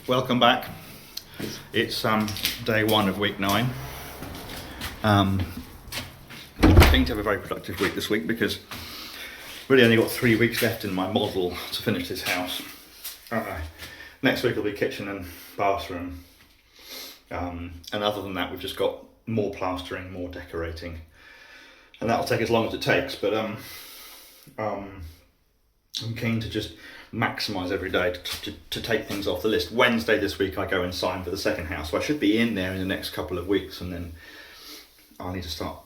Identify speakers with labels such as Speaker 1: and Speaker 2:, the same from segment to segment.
Speaker 1: welcome back. It's day one of week 9. I think to have a very productive week this week because really only got 3 weeks left in my model to finish this house. Next week will be kitchen and bathroom, and other than that we've just got more plastering, more decorating, and that'll take as long as it takes, but I'm keen to just maximise every day to take things off the list. Wednesday this week I go and sign for the second house, so I should be in there in the next couple of weeks, and then I'll need to start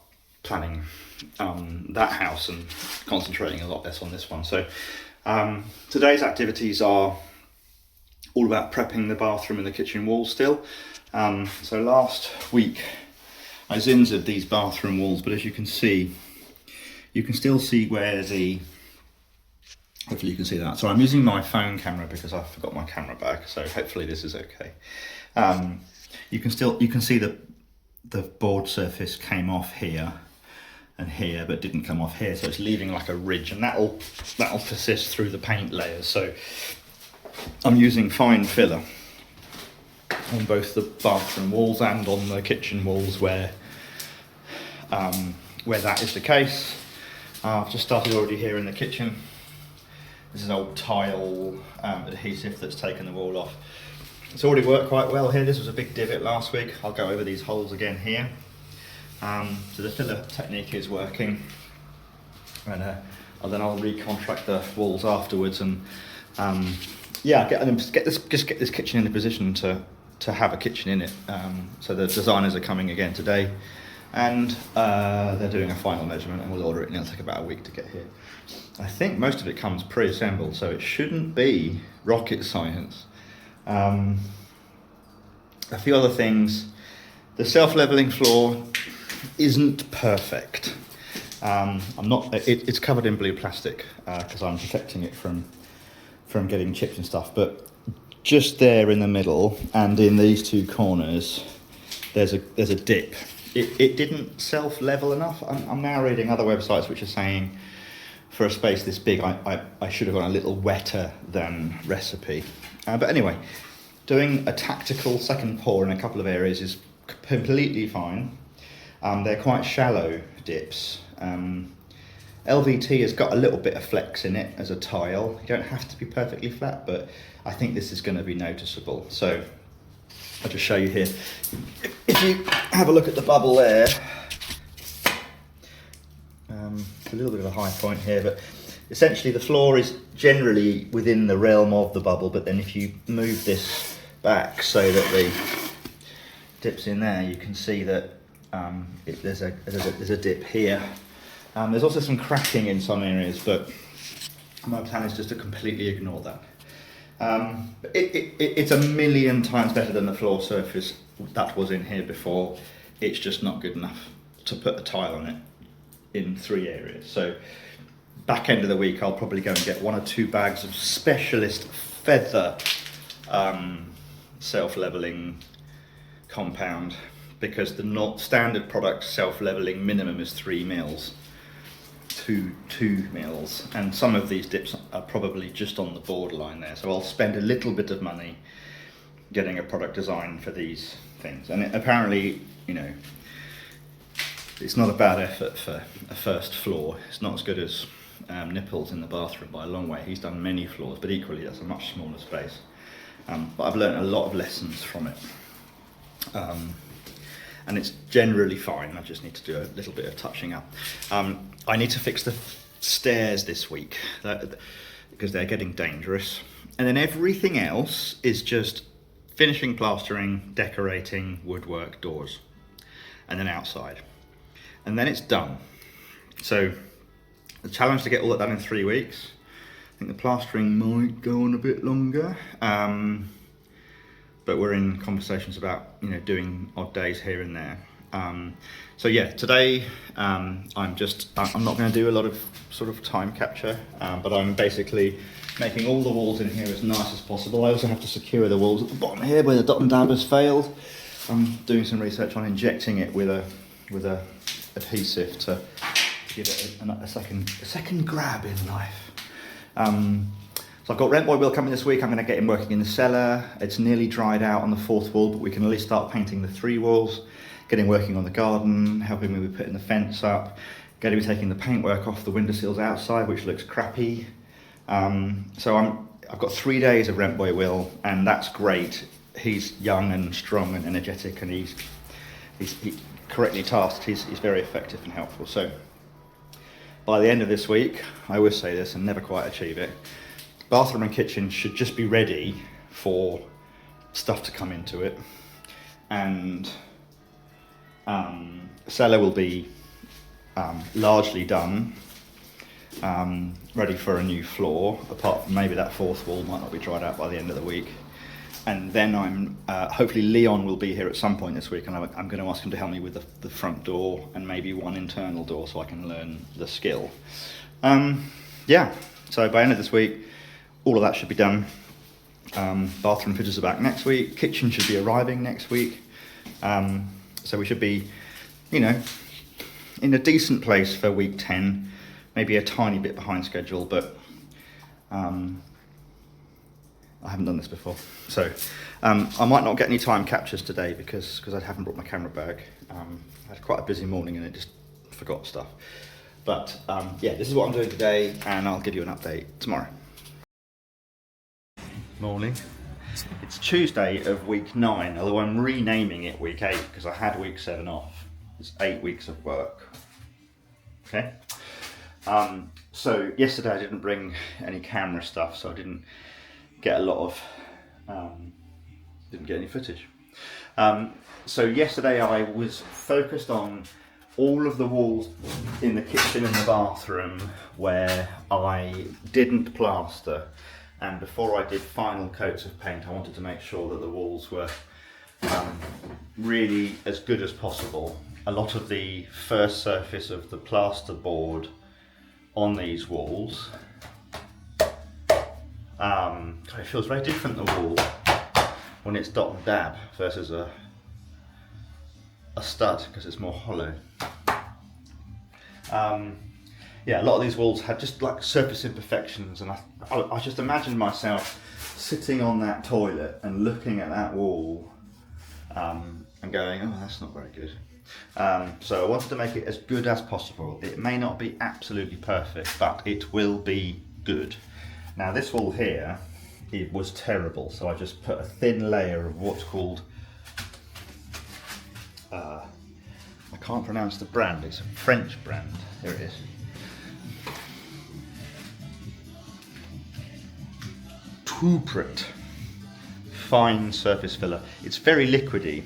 Speaker 1: planning that house and concentrating a lot less on this one. So today's activities are all about prepping the bathroom and the kitchen walls still. So last week I zinzered these bathroom walls, but as you can see, you can still see where the, hopefully you can see that. So I'm using my phone camera because I forgot my camera bag, so hopefully this is okay. You can see that the board surface came off here and here, but didn't come off here, so it's leaving like a ridge, and that'll persist through the paint layers. So I'm using fine filler on both the bathroom walls and on the kitchen walls where that is the case. I've just started already here in the kitchen. This is old tile adhesive that's taken the wall off. It's already worked quite well here. This was a big divot last week. I'll go over these holes again here. So the filler technique is working, and then I'll recontract the walls afterwards, and get this kitchen in a position to have a kitchen in it. So the designers are coming again today, and they're doing a final measurement, and we'll order it, and it'll take about a week to get here. I think most of it comes pre-assembled, so it shouldn't be rocket science. A few other things. The self-leveling floor isn't perfect. It's covered in blue plastic because I'm protecting it from getting chipped and stuff, but just there in the middle and in these two corners there's a dip. It didn't self-level enough. I'm now reading other websites which are saying for a space this big I should have gone a little wetter than recipe, but anyway, doing a tactical second pour in a couple of areas is completely fine. They're quite shallow dips. LVT has got a little bit of flex in it as a tile. You don't have to be perfectly flat, but I think this is going to be noticeable. So I'll just show you here. If you have a look at the bubble there, it's a little bit of a high point here, but essentially the floor is generally within the realm of the bubble, but then if you move this back so that the dips in there, you can see that there's a dip here. There's also some cracking in some areas, but my plan is just to completely ignore that. It's a million times better than the floor surface that was in here before. It's just not good enough to put a tile on it in 3 areas. So back end of the week I'll probably go and get 1 or 2 bags of specialist feather self-leveling compound, because the not standard product self-leveling minimum is 3 mils, 2 mils, and some of these dips are probably just on the borderline there. So I'll spend a little bit of money getting a product design for these things, and apparently, it's not a bad effort for a first floor. It's not as good as Nipples in the bathroom by a long way. He's done many floors, but equally that's a much smaller space. But I've learned a lot of lessons from it. And it's generally fine. I just need to do a little bit of touching up. I need to fix the stairs this week because they're getting dangerous. And then everything else is just finishing plastering, decorating, woodwork, doors, and then outside. And then it's done. So the challenge to get all that done in 3 weeks. I think the plastering might go on a bit longer. But we're in conversations about doing odd days here and there. So yeah, today I'm not going to do a lot of sort of time capture, but I'm basically making all the walls in here as nice as possible. I also have to secure the walls at the bottom here where the dot and dab has failed. I'm doing some research on injecting it with a adhesive to give it a second grab in life. So I've got rent boy Will coming this week. I'm going to get him working in the cellar. It's nearly dried out on the 4th wall, but we can at least start painting the 3 walls, getting working on the garden, helping me with putting the fence up, getting me taking the paintwork off the windowsills outside, which looks crappy. So I've got 3 days of rent boy Will, and that's great. He's young and strong and energetic, and he's correctly tasked. He's very effective and helpful. So by the end of this week, I always say this and never quite achieve it, bathroom and kitchen should just be ready for stuff to come into it, and cellar will be largely done, ready for a new floor, apart from maybe that 4th wall might not be dried out by the end of the week. And then hopefully Leon will be here at some point this week, and I'm going to ask him to help me with the front door and maybe one internal door so I can learn the skill. Yeah, so by the end of this week, all of that should be done. Bathroom fitters are back next week. Kitchen should be arriving next week. So we should be, in a decent place for week 10, maybe a tiny bit behind schedule, but I haven't done this before. So I might not get any time captures today because I haven't brought my camera bag. I had quite a busy morning and I just forgot stuff. But yeah, this is what I'm doing today, and I'll give you an update tomorrow. Morning. It's Tuesday of week 9, although I'm renaming it week 8 because I had week 7 off. It's 8 weeks of work. Okay. So yesterday I didn't bring any camera stuff, so I didn't get a lot of, didn't get any footage. So yesterday I was focused on all of the walls in the kitchen and the bathroom where I didn't plaster, and before I did final coats of paint I wanted to make sure that the walls were really as good as possible. A lot of the first surface of the plaster board on these walls, it feels very different, the wall, when it's dot and dab versus a stud, because it's more hollow. Yeah, a lot of these walls had just like surface imperfections, and I just imagined myself sitting on that toilet and looking at that wall and going, oh, that's not very good. So I wanted to make it as good as possible. It may not be absolutely perfect, but it will be good. Now this wall here, it was terrible, so I just put a thin layer of what's called, I can't pronounce the brand, it's a French brand, here it is. Toupret fine surface filler. It's very liquidy.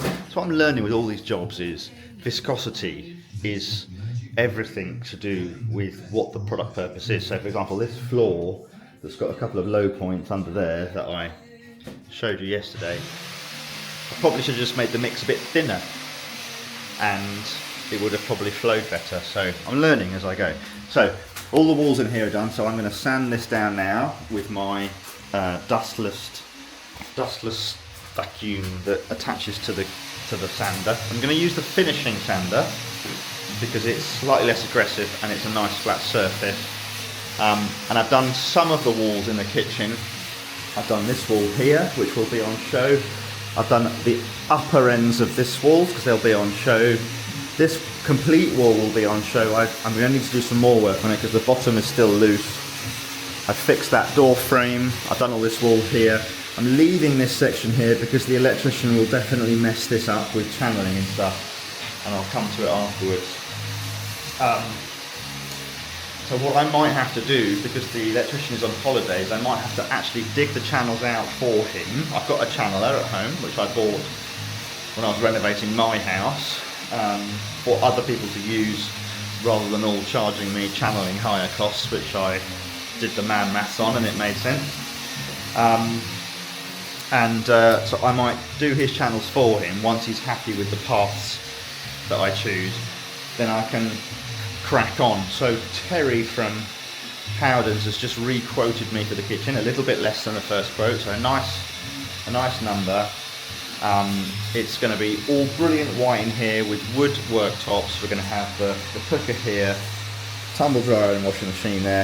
Speaker 1: So what I'm learning with all these jobs is viscosity is everything to do with what the product purpose is. So for example, this floor that's got a couple of low points under there that I showed you yesterday, I probably should have just made the mix a bit thinner and it would have probably flowed better. So I'm learning as I go. So all the walls in here are done, so I'm going to sand this down now with my dustless vacuum that attaches to the sander. I'm going to use the finishing sander because it's slightly less aggressive and it's a nice flat surface. And I've done some of the walls in the kitchen. I've done this wall here, which will be on show. I've done the upper ends of this wall because they'll be on show. This complete wall will be on show. I'm going to need to do some more work on it because the bottom is still loose. I've fixed that door frame. I've done all this wall here. I'm leaving this section here because the electrician will definitely mess this up with channeling and stuff, and I'll come to it afterwards. So what I might have to do, because the electrician is on holidays, I might have to actually dig the channels out for him. I've got a channeler at home, which I bought when I was renovating my house, for other people to use rather than all charging me channeling higher costs, which I did the man maths on and it made sense. So I might do his channels for him once he's happy with the paths that I choose. Then I can crack on. So Terry from Howdens has just re-quoted me for the kitchen, a little bit less than the first quote, so a nice number. It's going to be all brilliant white in here with wood worktops. We're going to have the cooker here, tumble dryer and washing machine there,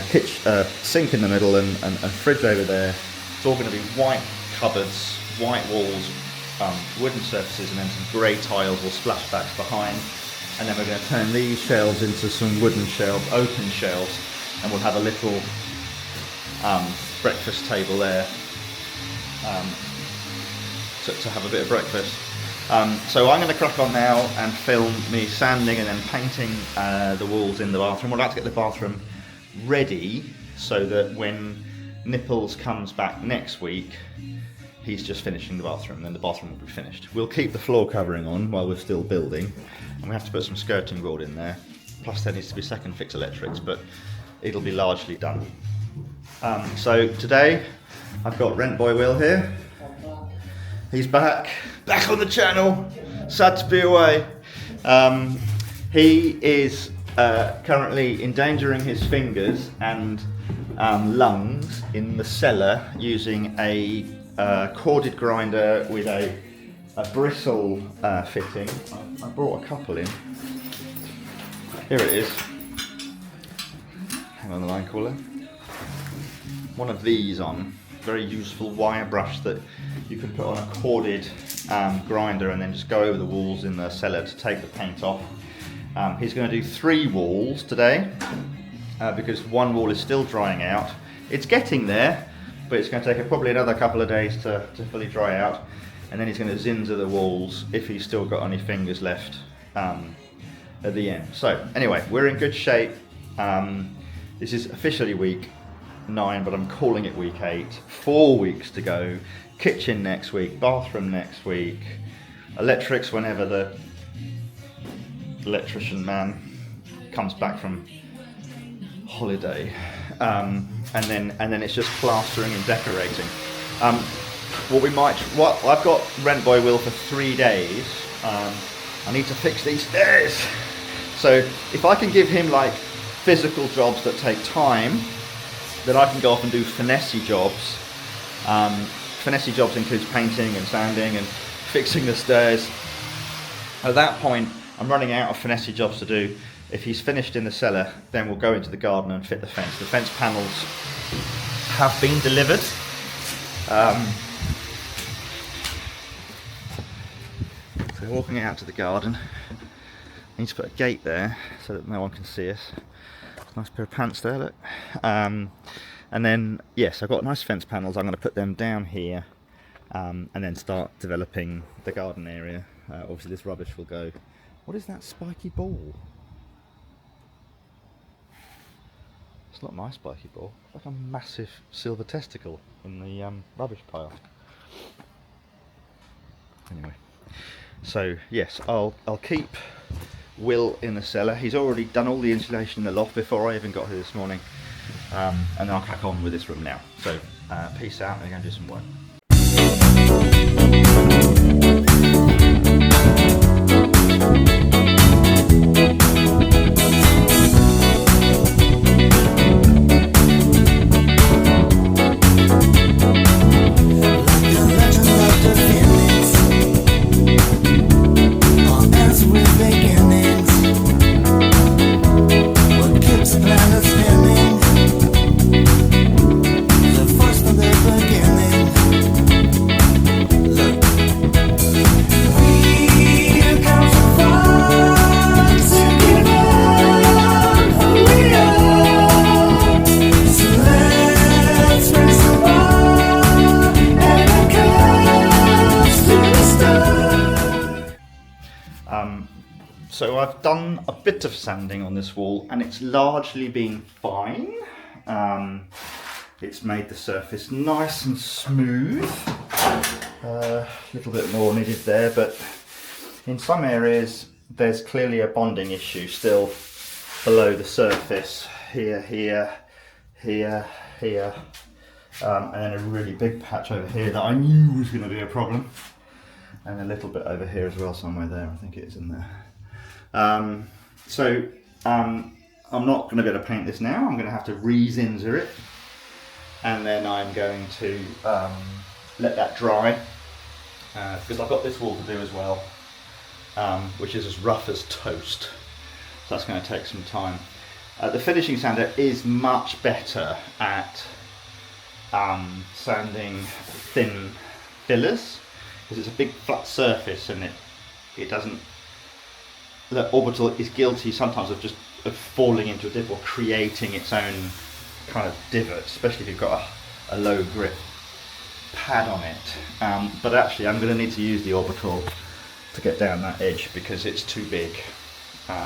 Speaker 1: sink in the middle and fridge over there. It's all going to be white cupboards, white walls, wooden surfaces, and then some grey tiles or splashbacks behind. And then we're going to turn these shelves into some wooden shelves, open shelves, and we'll have a little breakfast table there to have a bit of breakfast. So I'm going to crack on now and film me sanding and then painting the walls in the bathroom. We're about to get the bathroom ready so that when Nipples comes back next week, he's just finishing the bathroom, and then the bathroom will be finished. We'll keep the floor covering on while we're still building, and we have to put some skirting board in there. Plus there needs to be second fix electrics, but it'll be largely done. So today I've got Rent Boy Will here. He's back on the channel. Sad to be away. He is currently endangering his fingers and lungs in the cellar using a corded grinder with a bristle fitting. I brought a couple in. Here it is. Hang on the line caller. One of these on. Very useful wire brush that you can put on a corded grinder and then just go over the walls in the cellar to take the paint off. He's going to do 3 walls today because one wall is still drying out. It's getting there, but it's going to take probably another couple of days to fully dry out, and then he's going to zinzer the walls if he's still got any fingers left at the end. So anyway, we're in good shape. This is officially week 9, but I'm calling it week 8. 4 weeks to go. Kitchen next week, bathroom next week, electrics whenever the electrician man comes back from holiday, and then it's just plastering and decorating. I've got Rent Boy Will for 3 days. I need to fix these stairs. So if I can give him like physical jobs that take time, then I can go off and do finessey jobs. Finessey jobs includes painting and sanding and fixing the stairs. At that point, I'm running out of finessey jobs to do. If he's finished in the cellar, then we'll go into the garden and fit the fence. The fence panels have been delivered. So walking out to the garden, I need to put a gate there so that no one can see us. Nice pair of pants there, look. And then, yes, I've got nice fence panels. I'm going to put them down here and then start developing the garden area. Obviously this rubbish will go. What is that spiky ball? It's not my spiky ball. It's like a massive silver testicle in the rubbish pile. Anyway, so yes, I'll keep Will in the cellar. He's already done all the insulation in the loft before I even got here this morning, and then I'll crack on with this room now. So peace out, and we're going to do some work. So I've done a bit of sanding on this wall and it's largely been fine. It's made the surface nice and smooth. A little bit more needed there, but in some areas there's clearly a bonding issue still below the surface. Here, here, here, here, and then a really big patch over here that I knew was going to be a problem. And a little bit over here as well, somewhere there, I think it is in there. I'm not going to be able to paint this now. I'm going to have to re-zinzer it, and then I'm going to let that dry because I've got this wall to do as well, which is as rough as toast. So that's going to take some time. The finishing sander is much better at sanding thin fillers, because it's a big flat surface and it doesn't. The orbital is guilty sometimes of just falling into a dip or creating its own kind of divot, especially if you've got a low grip pad on it. But actually I'm going to need to use the orbital to get down that edge because it's too big.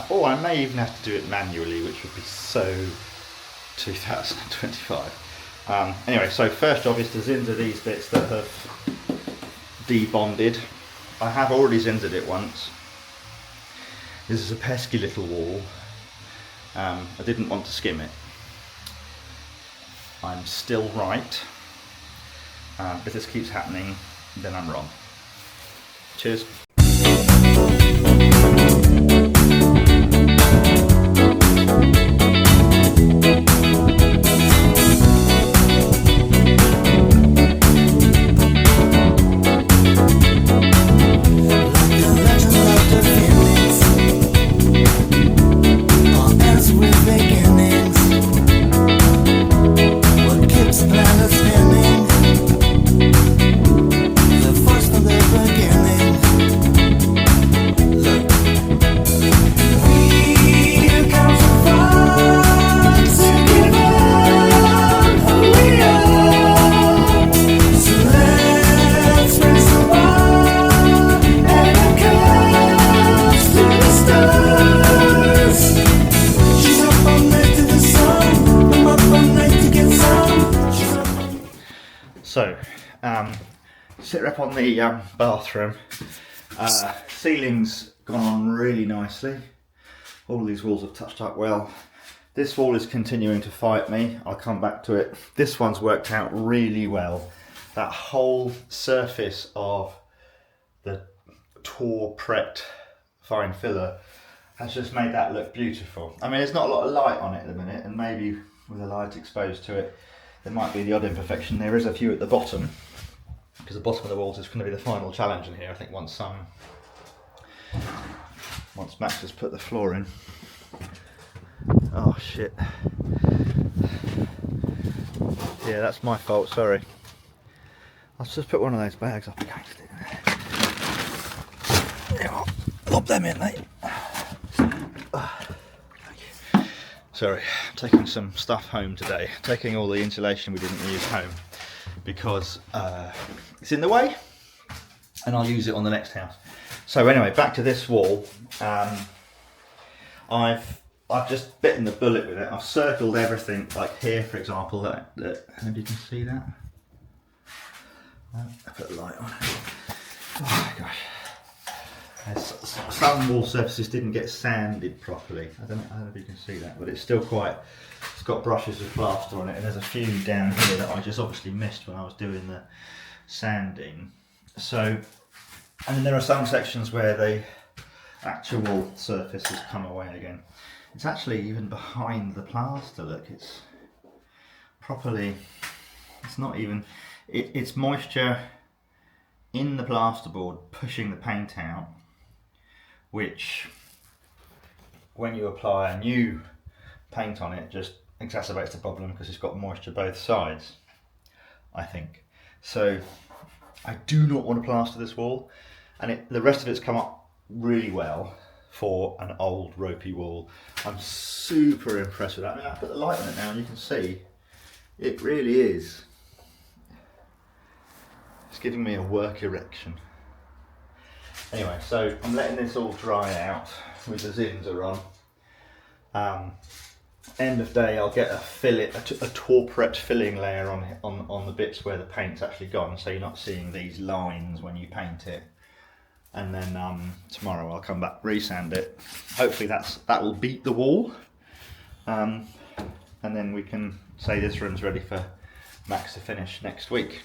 Speaker 1: Or I may even have to do it manually, which would be so 2025. Anyway, so first job is to zinzer these bits that have debonded. I have already zinzered it once. This is a pesky little wall. I didn't want to skim it. I'm still right. If this keeps happening, then I'm wrong. Cheers. So, sit rep on the bathroom. Ceiling's gone on really nicely. All these walls have touched up well. This wall is continuing to fight me. I'll come back to it. This one's worked out really well. That whole surface of the Tour-Pret fine filler has just made that look beautiful. I mean, there's not a lot of light on it at the minute, and maybe with the light exposed to it, there might be the odd imperfection. There is a few at the bottom, because the bottom of the walls is going to be the final challenge in here, I think, once Max has put the floor in. Oh shit. Yeah, that's my fault, sorry. I'll just put one of those bags up against it. Yeah, lob them in, mate. Sorry, I'm taking some stuff home today. Taking all the insulation we didn't use home because it's in the way, and I'll use it on the next house. So anyway, back to this wall. I've just bitten the bullet with it. I've circled everything, like here, for example. That maybe you can see that. I put a light on it. Oh my gosh. Some wall surfaces didn't get sanded properly. I don't know if you can see that, but it's still it's got brushes of plaster on it, and there's a few down here that I just obviously missed when I was doing the sanding. So, and there are some sections where the actual surface has come away again. It's actually even behind the plaster, look, it's properly, it's not even, it's moisture in the plasterboard pushing the paint out, which when you apply a new paint on it just exacerbates the problem because it's got moisture both sides, I think. So I do not want to plaster this wall, and the rest of it's come up really well for an old ropey wall. I'm super impressed with that. I mean, I put the light on it now and you can see it really is. It's giving me a work erection. Anyway, so I'm letting this all dry out with the zinzer on. End of day, I'll get a Tour-Pret filling layer on the bits where the paint's actually gone, so you're not seeing these lines when you paint it. And then tomorrow I'll come back, resand it. Hopefully that will beat the wall, and then we can say this room's ready for Max to finish next week.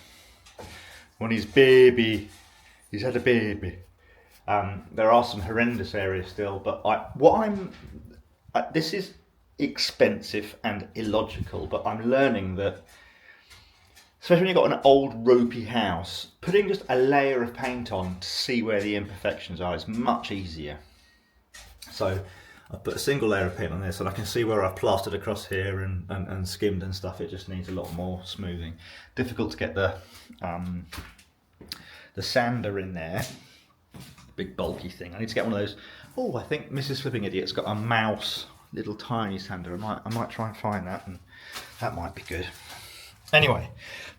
Speaker 1: When he's had a baby. There are some horrendous areas still, but this is expensive and illogical, but I'm learning that, especially when you've got an old ropey house, putting just a layer of paint on to see where the imperfections are is much easier. So I've put a single layer of paint on this, and I can see where I've plastered across here and skimmed and stuff. It just needs a lot more smoothing. Difficult to get the sander in there. Big bulky thing. I need to get one of those. Oh, I think Mrs. Flipping Idiot's got a mouse, little tiny sander. I might try and find that, and that might be good. Anyway,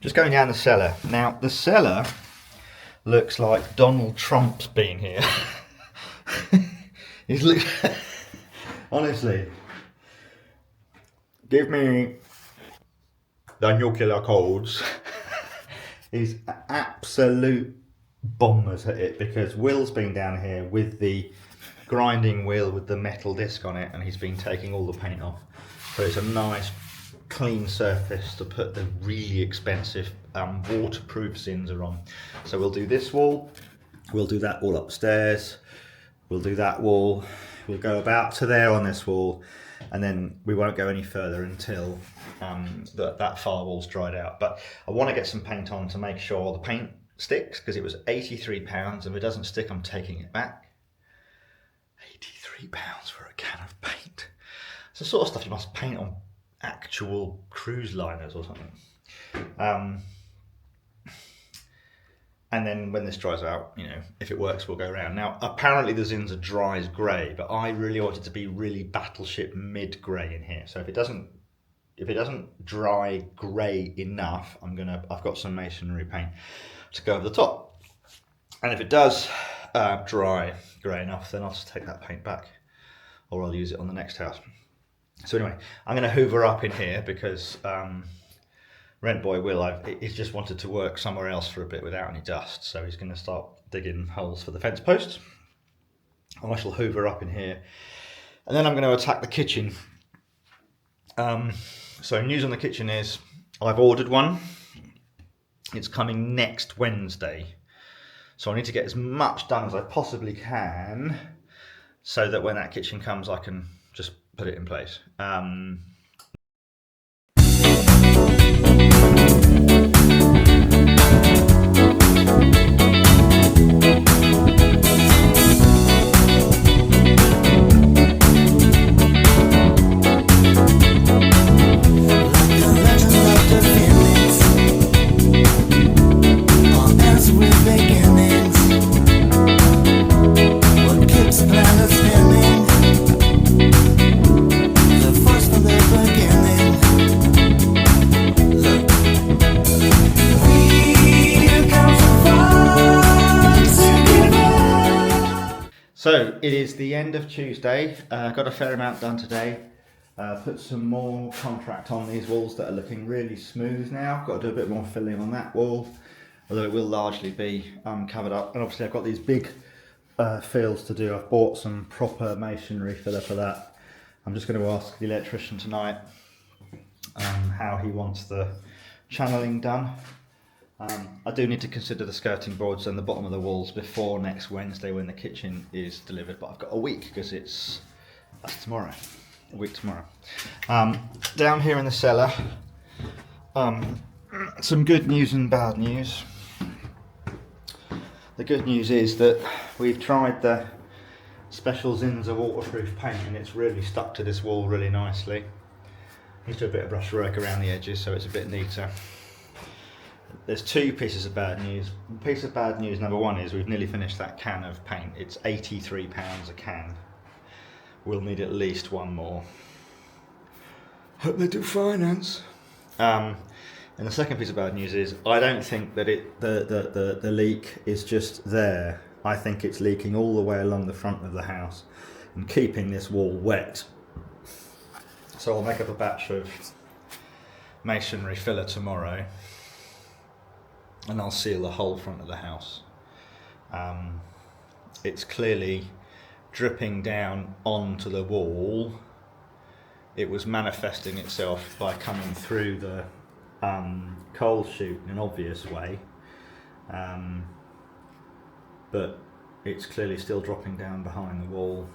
Speaker 1: just going down the cellar. Now, the cellar looks like Donald Trump's been here. He's honestly, give me the nuclear codes. He's absolute bombers at it, because Will's been down here with the grinding wheel with the metal disc on it, and he's been taking all the paint off. So it's a nice clean surface to put the really expensive waterproof Zinser on. So we'll do this wall, we'll do that wall upstairs, we'll do that wall, we'll go about to there on this wall, and then we won't go any further until that far wall's dried out. But I want to get some paint on to make sure the paint sticks, because it was £83, and if it doesn't stick, I'm taking it back. £83 for a can of paint. It's the sort of stuff you must paint on actual cruise liners or something. And then when this dries out, you know, if it works, we'll go around. Now, apparently the Zinser dries grey, but I really want it to be really Battleship mid-grey in here. So if it doesn't dry grey enough, I've got some masonry paint to go over the top. And if it does dry grey enough, then I'll just take that paint back, or I'll use it on the next house. So anyway, I'm going to hoover up in here, because Rent Boy Will, he's just wanted to work somewhere else for a bit without any dust, so he's going to start digging holes for the fence posts. And I shall hoover up in here, and then I'm going to attack the kitchen. So news on the kitchen is I've ordered one. It's coming next Wednesday, so I need to get as much done as I possibly can, so that when that kitchen comes, I can just put it in place. So it is the end of Tuesday. Got a fair amount done today. Put some more contract on these walls that are looking really smooth now. Got to do a bit more filling on that wall, although it will largely be covered up. And obviously I've got these big fields to do. I've bought some proper masonry filler for that. I'm just going to ask the electrician tonight how he wants the channeling done. I do need to consider the skirting boards and the bottom of the walls before next Wednesday when the kitchen is delivered, but I've got a week, because that's tomorrow, a week tomorrow. Down here in the cellar, some good news and bad news. The good news is that we've tried the special Zinser waterproof paint, and it's really stuck to this wall really nicely. Need to do a bit of brushwork around the edges so it's a bit neater. There's two pieces of bad news. Piece of bad news number one is we've nearly finished that can of paint. It's £83 a can. We'll need at least one more. Hope they do finance. And the second piece of bad news is I don't think that the leak is just there. I think it's leaking all the way along the front of the house and keeping this wall wet. So I'll make up a batch of masonry filler tomorrow, and I'll seal the whole front of the house. It's clearly dripping down onto the wall. It was manifesting itself by coming through the coal chute in an obvious way, but it's clearly still dropping down behind the wall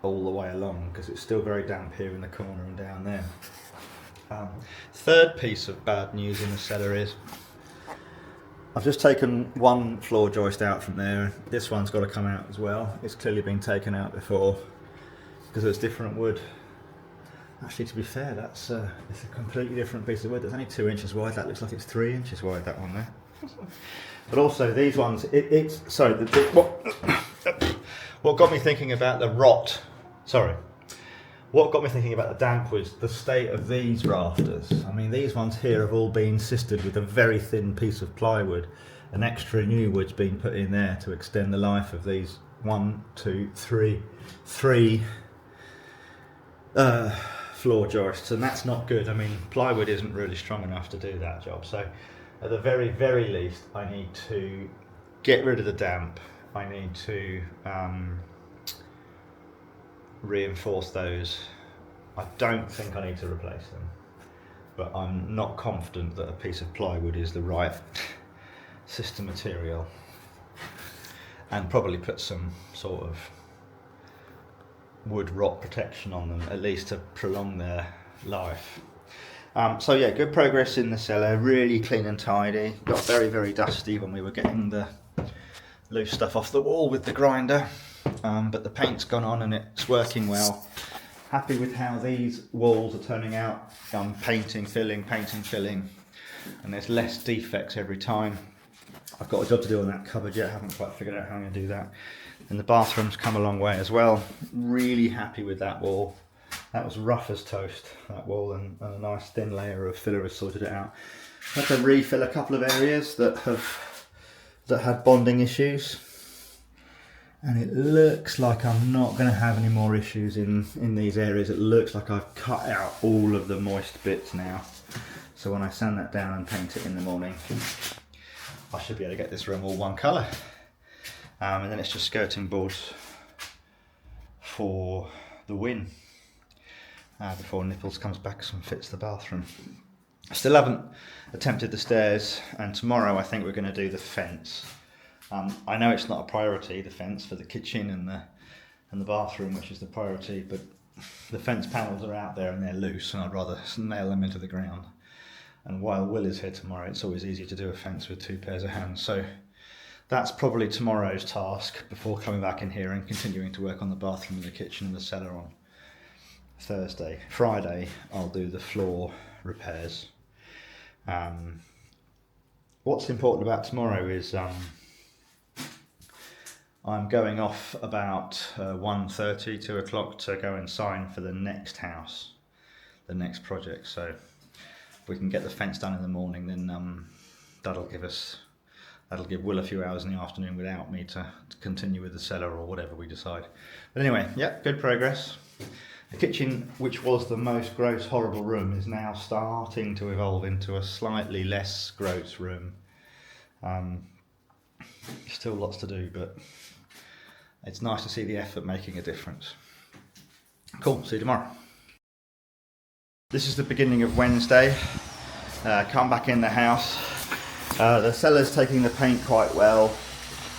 Speaker 1: all the way along, because it's still very damp here in the corner and down there. Third piece of bad news in the cellar is I've just taken one floor joist out from there. This one's got to come out as well. It's clearly been taken out before. because it's different wood. Actually, to be fair, it's a completely different piece of wood. It's only 2 inches wide. That looks like it's 3 inches wide, that one there. But also these ones, what got me thinking about the what got me thinking about the damp was the state of these rafters. I mean, these ones here have all been sisted with a very thin piece of plywood. An extra new wood's been put in there to extend the life of these three floor joists, and that's not good. I mean, plywood isn't really strong enough to do that job. So at the very, very least, I need to get rid of the damp. I need to reinforce those. I don't think I need to replace them, but I'm not confident that a piece of plywood is the right system material, and probably put some sort of wood rot protection on them, at least to prolong their life. So yeah, good progress in the cellar, really clean and tidy. Got very, very dusty when we were getting the loose stuff off the wall with the grinder, but the paint's gone on and it's working well. Happy with how these walls are turning out. Painting, filling, and there's less defects every time. I've got a job to do on that cupboard yet, I haven't quite figured out how I'm going to do that. And the bathroom's come a long way as well. Really happy with that wall. That was rough as toast, that wall, and a nice thin layer of filler has sorted it out. I had to refill a couple of areas that had bonding issues, and it looks like I'm not going to have any more issues in these areas. It looks like I've cut out all of the moist bits now. So when I sand that down and paint it in the morning, I should be able to get this room all one colour. And then it's just skirting boards for the win before Nipples comes back and fits the bathroom. I still haven't attempted the stairs, and tomorrow I think we're going to do the fence. I know it's not a priority, the fence for the kitchen and the bathroom, which is the priority, but the fence panels are out there and they're loose, and I'd rather nail them into the ground. And while Will is here tomorrow, it's always easier to do a fence with 2 pairs of hands. So that's probably tomorrow's task before coming back in here and continuing to work on the bathroom and the kitchen and the cellar on Thursday. Friday, I'll do the floor repairs. What's important about tomorrow is I'm going off about 1:30, 2 o'clock to go and sign for the next house, the next project. So if we can get the fence done in the morning, then that'll give Will a few hours in the afternoon without me to continue with the cellar or whatever we decide. But anyway, yeah, good progress. The kitchen, which was the most gross, horrible room, is now starting to evolve into a slightly less gross room. Still lots to do, but it's nice to see the effort making a difference. Cool, see you tomorrow. This is the beginning of Wednesday. Come back in the house. The cellar's taking the paint quite well,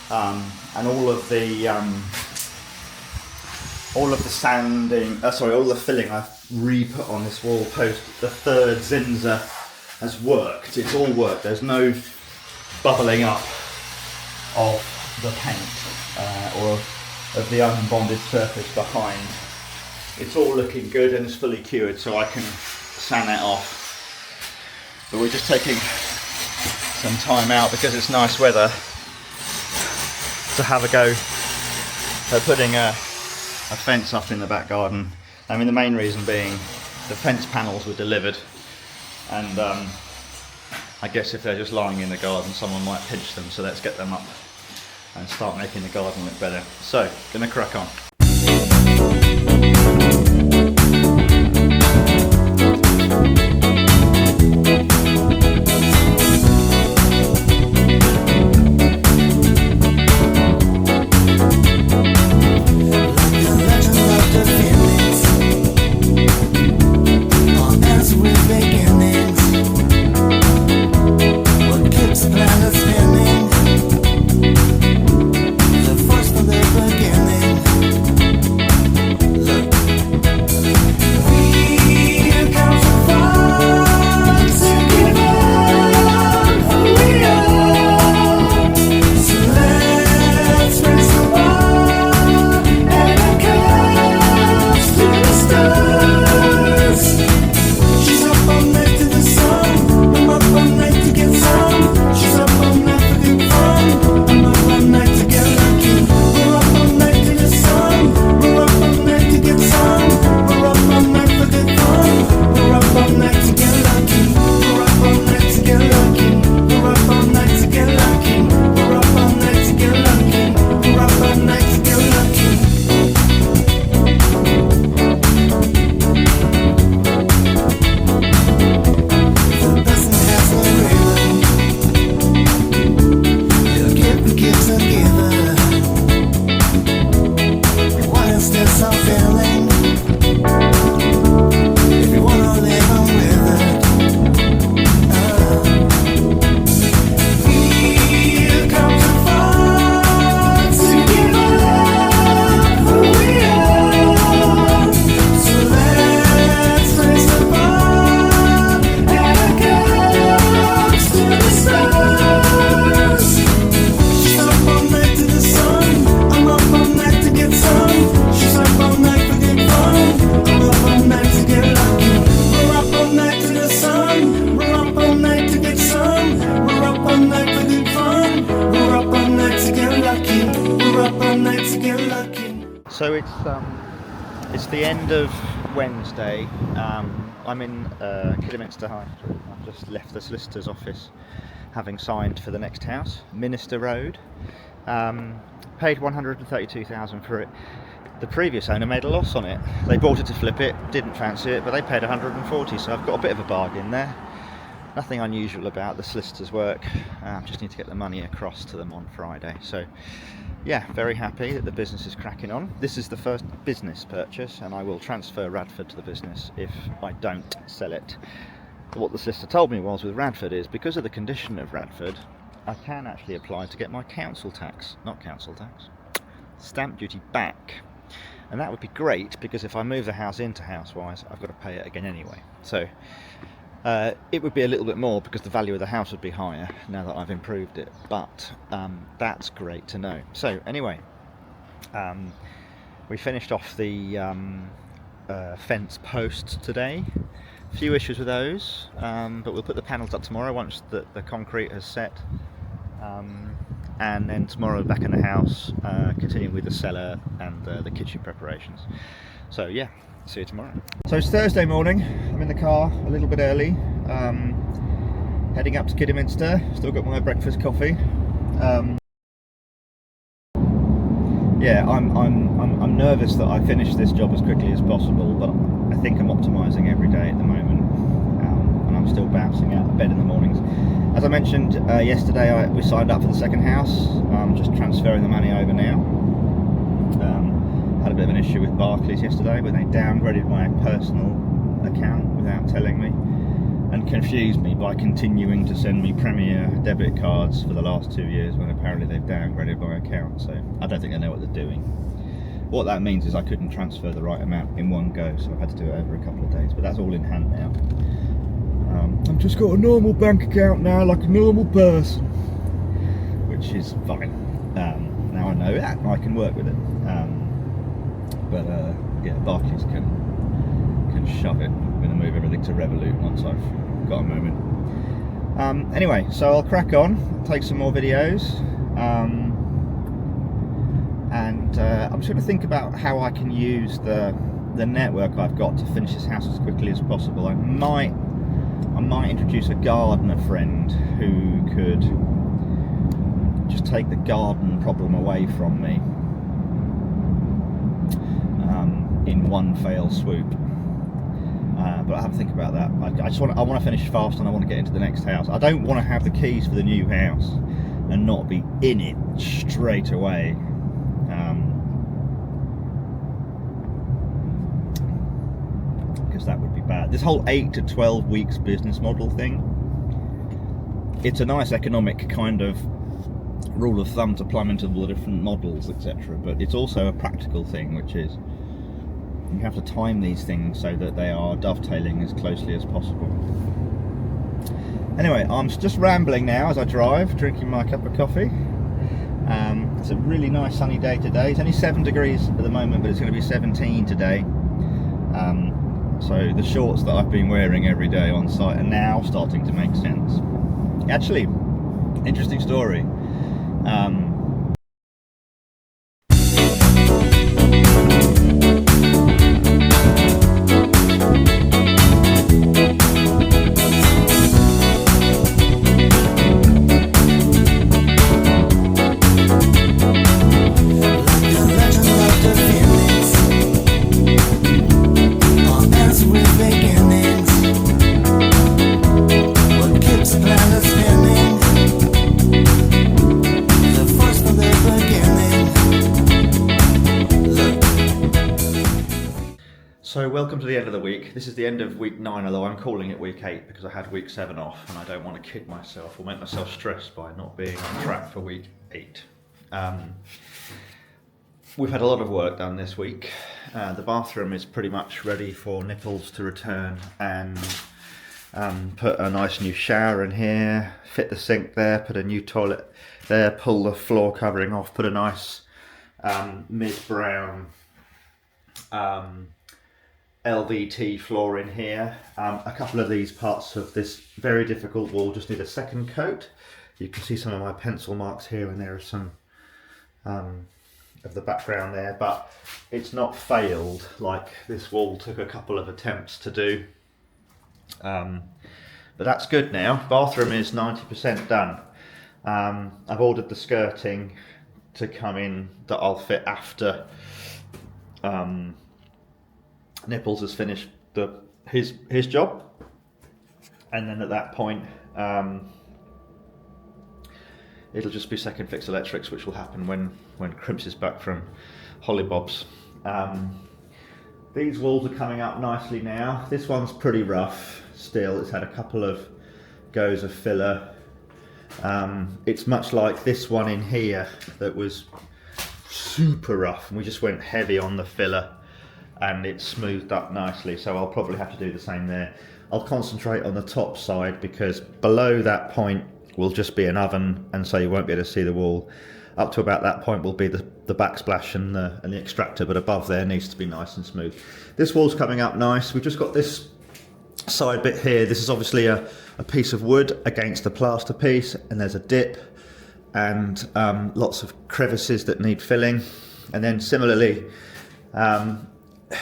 Speaker 1: and all of the sanding, all the filling I've re-put on this wall post. The third Zinza has worked. It's all worked. There's no bubbling up of the paint or of the unbonded surface behind. It's all looking good and it's fully cured, so I can sand that off. But we're just taking some time out because it's nice weather to have a go at putting a fence up in the back garden. I mean, the main reason being the fence panels were delivered, and I guess if they're just lying in the garden, someone might pinch them, so let's get them up and start making the garden look better. So, gonna crack on.
Speaker 2: The first from the beginning. She's up all night to the sun. I'm up all night to get some. She's up all night for good fun. I'm up all night to get lucky. We're up all night to the sun. We're up all night to get some. We're up all night for good fun. We're up all night to get lucky. We're up all night to get lucky.
Speaker 1: So it's the end of Wednesday. I'm in Kidderminster High Street. I've just left the solicitor's office, having signed for the next house, Minster Road. Paid $132,000 for it. The previous owner made a loss on it. They bought it to flip it, didn't fancy it, but they paid $140,000, so I've got a bit of a bargain there. Nothing unusual about the solicitor's work. Just need to get the money across to them on Friday. So yeah, very happy that the business is cracking on. This is the first business purchase, and I will transfer Radford to the business if I don't sell it. What the solicitor told me was with Radford is, because of the condition of Radford, I can actually apply to get my stamp duty back. And that would be great, because if I move the house into Housewise, I've got to pay it again anyway. So it would be a little bit more because the value of the house would be higher now that I've improved it, but that's great to know. So anyway, we finished off the fence posts today. A few issues with those, but we'll put the panels up tomorrow once the concrete has set, and then tomorrow back in the house, continuing with the cellar and the kitchen preparations. So yeah, see you tomorrow. So it's Thursday morning. I'm in the car a little bit early, heading up to Kidderminster. Still got my breakfast coffee. Yeah, I'm nervous that I finish this job as quickly as possible, but I think I'm optimising every day at the moment, and I'm still bouncing out of bed in the mornings. As I mentioned yesterday, we signed up for the second house. I'm just transferring the money over now. Had a bit of an issue with Barclays yesterday, but they downgraded my personal account without telling me, and confused me by continuing to send me Premier debit cards for the last 2 years when apparently they've downgraded my account. So I don't think they know what they're doing. What that means is I couldn't transfer the right amount in one go, so I've had to do it over a couple of days, but that's all in hand now. I've just got a normal bank account now, like a normal person, which is fine. Now I know that, I can work with it. But yeah, Barclays can shove it. I'm going to move everything to Revolut once I've got a moment. Anyway, so I'll crack on, take some more videos, and I'm just going to think about how I can use the network I've got to finish this house as quickly as possible. I might introduce a gardener friend who could just take the garden problem away from me in one fell swoop. But I have to think about that. I want to finish fast, and I want to get into the next house. I don't want to have the keys for the new house and not be in it straight away. Because that would be bad. This whole 8 to 12 weeks business model thing, it's a nice economic kind of rule of thumb to plumb into all the different models, etc. But it's also a practical thing, which is you have to time these things so that they are dovetailing as closely as possible. Anyway, I'm just rambling now as I drive, drinking my cup of coffee. It's a really nice sunny day today. It's only 7 degrees at the moment, but it's going to be 17 today. So the shorts that I've been wearing every day on site are now starting to make sense. Actually, interesting story. So welcome to the end of the week. This is the end of week 9, although I'm calling it week 8 because I had week 7 off and I don't want to kid myself or make myself stressed by not being on track for week 8. We've had a lot of work done this week. The bathroom is pretty much ready for nipples to return, and Put a nice new shower in here, fit the sink there, put a new toilet there, pull the floor covering off, put a nice mid-brown LVT floor in here. A couple of these parts of this very difficult wall just need a second coat. You can see some of my pencil marks here, and there are some of the background there, but it's not failed like this wall took a couple of attempts to do. But that's good now. Bathroom is 90% done. I've ordered the skirting to come in that I'll fit after Nipples has finished his job, and then at that point it'll just be second fix electrics, which will happen when Crimps is back from Hollybobs. These walls are coming up nicely now. This one's pretty rough still. It's had a couple of goes of filler. It's much like this one in here that was super rough, and we just went heavy on the filler and it's smoothed up nicely, so I'll probably have to do the same there. I'll concentrate on the top side because below that point will just be an oven, and so you won't be able to see the wall. Up to about that point will be the backsplash and the extractor, but above there needs to be nice and smooth. This wall's coming up nice. We've just got this side bit here. This is obviously a piece of wood against the plaster piece, and there's a dip and lots of crevices that need filling. And then similarly,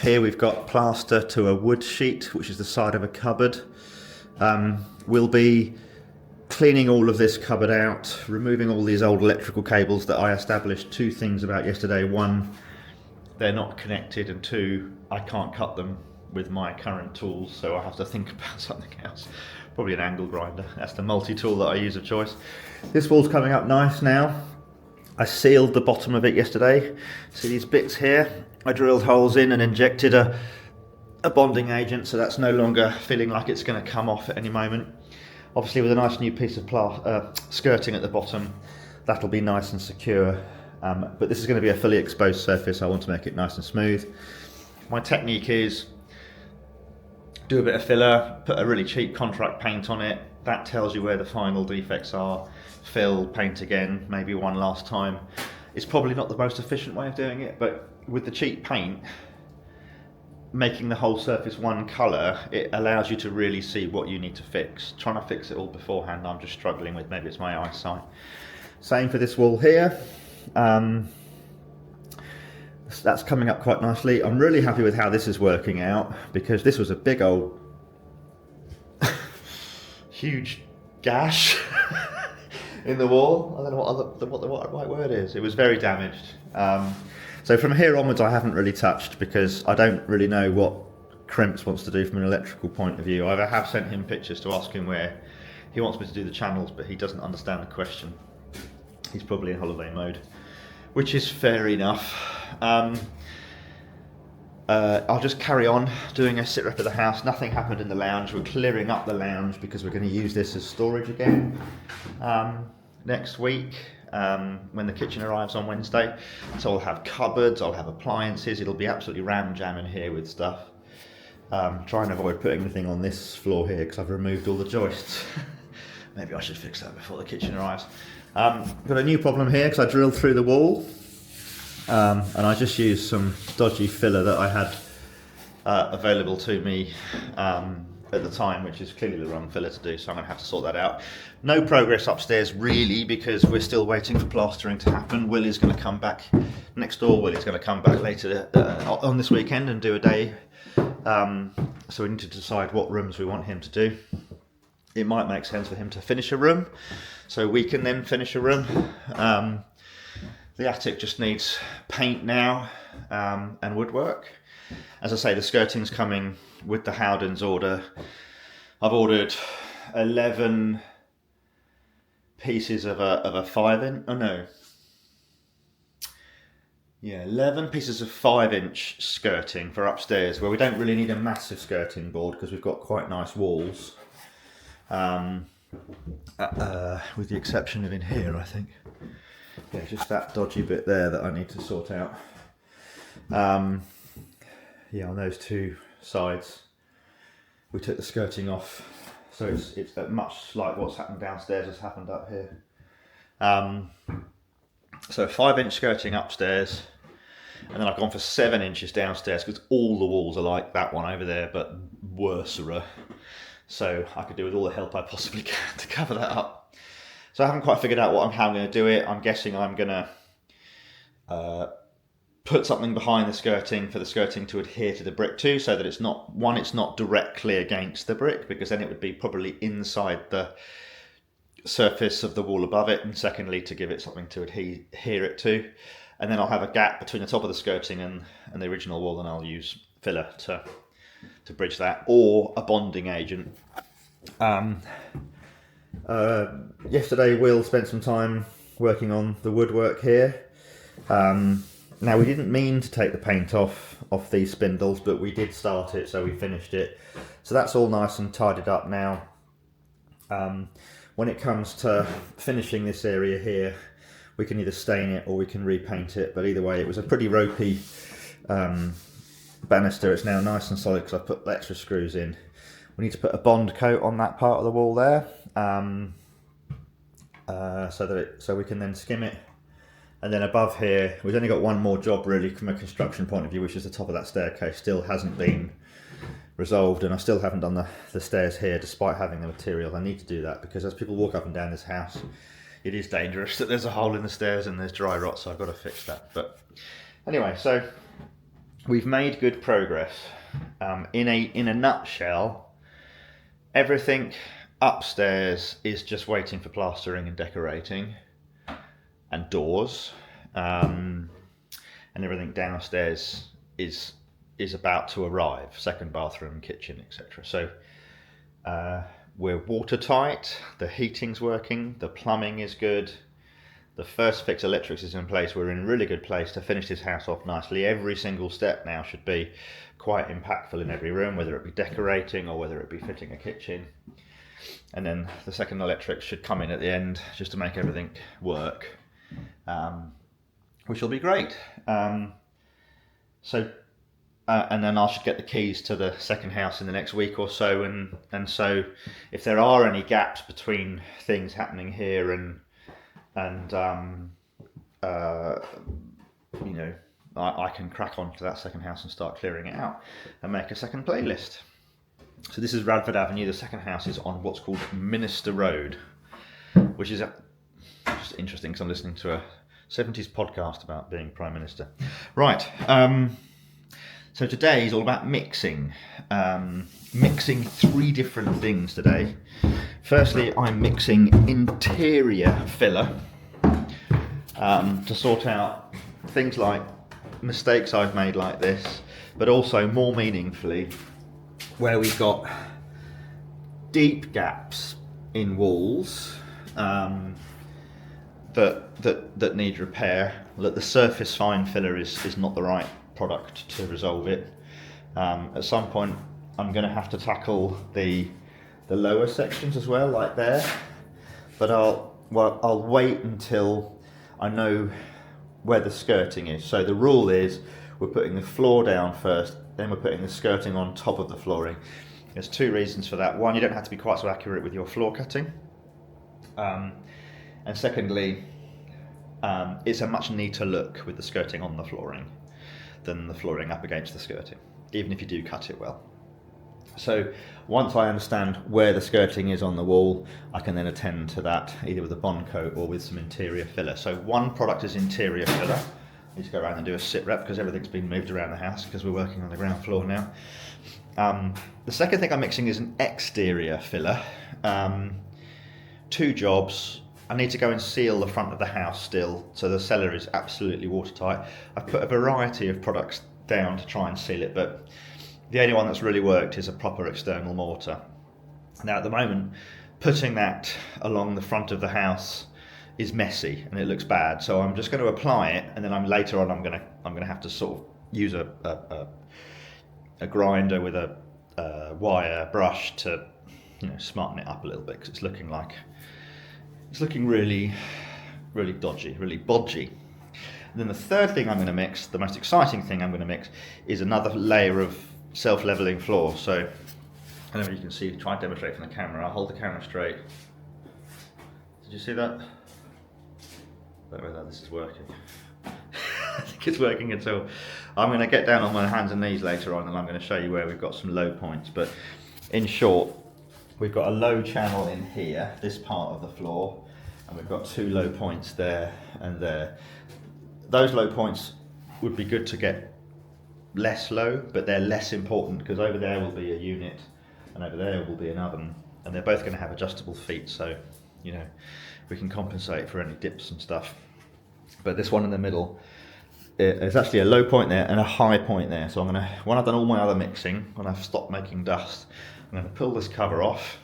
Speaker 1: here we've got plaster to a wood sheet, which is the side of a cupboard. We'll be cleaning all of this cupboard out, removing all these old electrical cables that I established two things about yesterday. One, they're not connected, and two, I can't cut them with my current tools, so I have to think about something else. Probably an angle grinder. That's the multi-tool that I use of choice. This wall's coming up nice now. I sealed the bottom of it yesterday. See these bits here? I drilled holes in and injected a bonding agent, so that's no longer feeling like it's going to come off at any moment. Obviously with a nice new piece of skirting at the bottom, that'll be nice and secure. But this is going to be a fully exposed surface. I want to make it nice and smooth. My technique is do a bit of filler, put a really cheap contract paint on it. That tells you where the final defects are. Fill, paint again, maybe one last time. It's probably not the most efficient way of doing it, but with the cheap paint, making the whole surface one colour, it allows you to really see what you need to fix. Trying to fix it all beforehand, I'm just struggling with. Maybe it's my eyesight. Same for this wall here. That's coming up quite nicely. I'm really happy with how this is working out, because this was a big old huge gash in the wall. I don't know what the right word is. It was very damaged. So from here onwards I haven't really touched, because I don't really know what Crimps wants to do from an electrical point of view. I have sent him pictures to ask him where he wants me to do the channels, but he doesn't understand the question. He's probably in holiday mode, which is fair enough. I'll just carry on doing a sit rep of the house. Nothing happened in the lounge. We're clearing up the lounge because we're going to use this as storage again next week when the kitchen arrives on Wednesday. So I'll have cupboards, I'll have appliances. It'll be absolutely ram-jam in here with stuff. Try and avoid putting anything on this floor here because I've removed all the joists. Maybe I should fix that before the kitchen arrives. Got a new problem here because I drilled through the wall. And I just used some dodgy filler that I had available to me at the time, which is clearly the wrong filler to do, so I'm going to have to sort that out. No progress upstairs really, because we're still waiting for plastering to happen. Willie's going to come back next door. Willie's going to come back later on this weekend and do a day. So we need to decide what rooms we want him to do. It might make sense for him to finish a room, so we can then finish a room. The attic just needs paint now and woodwork. As I say, the skirting's coming with the Howden's order. I've ordered 11 pieces of a 5-inch. Oh no. Yeah, 11 pieces of 5-inch skirting for upstairs, where we don't really need a massive skirting board because we've got quite nice walls. With the exception of in here, I think. Yeah, just that dodgy bit there that I need to sort out. Yeah, on those two sides, we took the skirting off So it's much like what's happened downstairs has happened up here. So 5-inch skirting upstairs, and then I've gone for 7 inches downstairs because all the walls are like that one over there, but worser. So I could do with all the help I possibly can to cover that up. So I haven't quite figured out how I'm going to do it. I'm guessing I'm going to put something behind the skirting for the skirting to adhere to the brick too, so that it's not directly against the brick, because then it would be probably inside the surface of the wall above it, and secondly to give it something to adhere it to. And then I'll have a gap between the top of the skirting and the original wall, and I'll use filler to bridge that, or a bonding agent. Yesterday Will spent some time working on the woodwork here. Now we didn't mean to take the paint off these spindles, but we did start it, so we finished it. So that's all nice and tidied up now. When it comes to finishing this area here, we can either stain it or we can repaint it, but either way it was a pretty ropey banister. It's now nice and solid because I've put the extra screws in. We need to put a bond coat on that part of the wall there, so we can then skim it. And then above here, we've only got one more job really from a construction point of view, which is the top of that staircase. Still hasn't been resolved, and I still haven't done the stairs here despite having the material. I need to do that because as people walk up and down this house, it is dangerous that there's a hole in the stairs and there's dry rot, so I've got to fix that. But anyway, so we've made good progress. In a nutshell, everything upstairs is just waiting for plastering and decorating and doors, and everything downstairs is about to arrive, second bathroom, kitchen, etc. So we're watertight, the heating's working, the plumbing is good, the first fix electrics is in place. We're in a really good place to finish this house off nicely. Every single step now should be quite impactful in every room, whether it be decorating or whether it be fitting a kitchen. And then the second electrics should come in at the end just to make everything work, which will be great. And then I should get the keys to the second house in the next week or so, and so if there are any gaps between things happening here and you know, I can crack on to that second house and start clearing it out and make a second playlist. So this is Radford Avenue. The second house is on what's called Minster Road, which is just interesting because I'm listening to a 70s podcast about being Prime Minister. Right. So today is all about mixing. Mixing 3 different things today. Firstly, I'm mixing interior filler to sort out things like mistakes I've made like this, but also more meaningfully, where we've got deep gaps in walls that need repair, that the surface fine filler is not the right product to resolve it. At some point I'm going to have to tackle the lower sections as well, like there, but I'll wait until I know where the skirting is. So the rule is we're putting the floor down first, then we're putting the skirting on top of the flooring. There's 2 reasons for that. One, you don't have to be quite so accurate with your floor cutting, and secondly, it's a much neater look with the skirting on the flooring than the flooring up against the skirting, even if you do cut it well. So once I understand where the skirting is on the wall, I can then attend to that either with a bond coat or with some interior filler. So one product is interior filler. I need to go around and do a sit rep because everything's been moved around the house because we're working on the ground floor now. The second thing I'm mixing is an exterior filler. 2 jobs. I need to go and seal the front of the house still, so the cellar is absolutely watertight. I've put a variety of products down to try and seal it, but the only one that's really worked is a proper external mortar. Now at the moment, putting that along the front of the house is messy and it looks bad, so I'm just going to apply it, and then later on I'm going to have to sort of use a grinder with a wire brush to, you know, smarten it up a little bit, because it's looking really, really dodgy, really bodgy. And then the third thing I'm going to mix, the most exciting thing I'm going to mix, is another layer of self-leveling floor. So I don't know if you can see, try and demonstrate from the camera. I'll hold the camera straight. Did you see that? I don't know whether this is working. I think it's working until I'm going to get down on my hands and knees later on, and I'm going to show you where we've got some low points. But in short, we've got a low channel in here, this part of the floor, and we've got 2 low points there and there. Those low points would be good to get less low, but they're less important because over there will be a unit and over there will be an oven, and they're both going to have adjustable feet, so you know we can compensate for any dips and stuff. But this one in the middle, there's actually a low point there and a high point there. So I'm going to, when I've done all my other mixing, when I've stopped making dust, I'm going to pull this cover off,